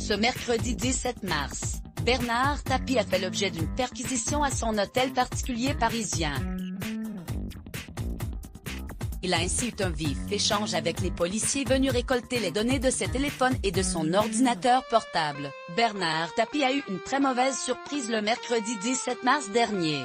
Ce mercredi 17 mars, Bernard Tapie a fait l'objet d'une perquisition à son hôtel particulier parisien. Il a ainsi eu un vif échange avec les policiers venus récolter les données de ses téléphones et de son ordinateur portable. Bernard Tapie a eu une très mauvaise surprise le mercredi 17 mars dernier.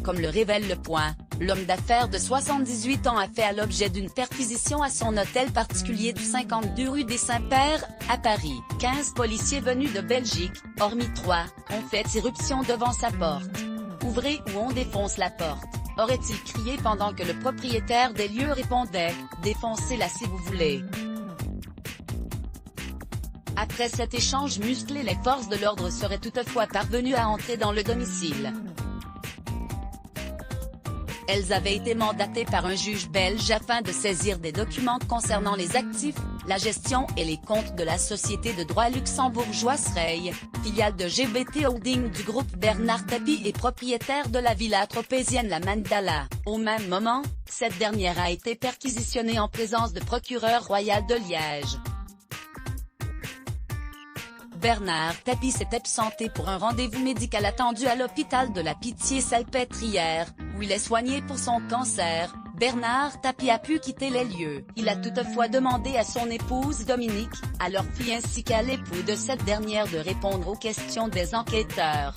Comme le révèle Le Point, l'homme d'affaires de 78 ans a fait l'objet d'une perquisition à son hôtel particulier du 52 rue des Saints-Pères, à Paris. 15 policiers venus de Belgique, hormis 3, ont fait irruption devant sa porte. « Ouvrez ou on défonce la porte », aurait-il crié pendant que le propriétaire des lieux répondait « Défoncez-la si vous voulez ». Après cet échange musclé, les forces de l'ordre seraient toutefois parvenues à entrer dans le domicile. Elles avaient été mandatées par un juge belge afin de saisir des documents concernant les actifs, la gestion et les comptes de la société de droit luxembourgeoise Rey, filiale de GBT Holding du groupe Bernard Tapie et propriétaire de la villa tropézienne La Mandala. Au même moment, cette dernière a été perquisitionnée en présence de procureur royal de Liège. Bernard Tapie s'est absenté pour un rendez-vous médical attendu à l'hôpital de la Pitié-Salpêtrière, où il est soigné pour son cancer. Bernard Tapie a pu quitter les lieux. Il a toutefois demandé à son épouse Dominique, à leur fille ainsi qu'à l'époux de cette dernière de répondre aux questions des enquêteurs.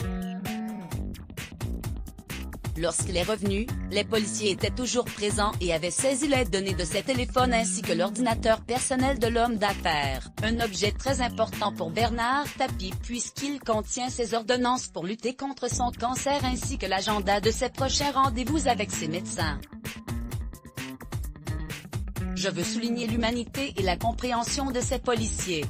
Lorsqu'il est revenu, les policiers étaient toujours présents et avaient saisi les données de ses téléphones ainsi que l'ordinateur personnel de l'homme d'affaires. Un objet très important pour Bernard Tapie puisqu'il contient ses ordonnances pour lutter contre son cancer ainsi que l'agenda de ses prochains rendez-vous avec ses médecins. Je veux souligner l'humanité et la compréhension de ces policiers.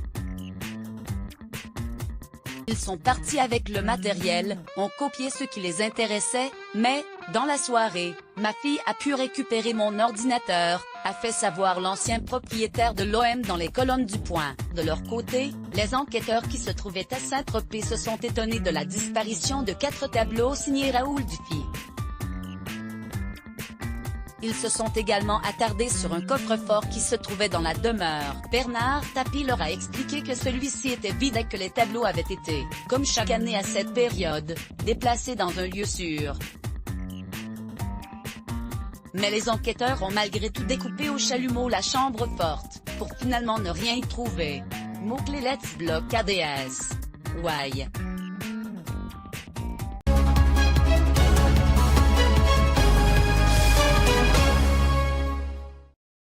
Ils sont partis avec le matériel, ont copié ce qui les intéressait, mais, dans la soirée, ma fille a pu récupérer mon ordinateur, a fait savoir l'ancien propriétaire de l'OM dans les colonnes du Point. De leur côté, les enquêteurs qui se trouvaient à Saint-Tropez se sont étonnés de la disparition de 4 tableaux signés Raoul Dufy. Ils se sont également attardés sur un coffre-fort qui se trouvait dans la demeure. Bernard Tapie leur a expliqué que celui-ci était vide et que les tableaux avaient été, comme chaque année à cette période, déplacés dans un lieu sûr. Mais les enquêteurs ont malgré tout découpé au chalumeau la chambre forte, pour finalement ne rien y trouver. Mot-clé Let's Block ADS. Why?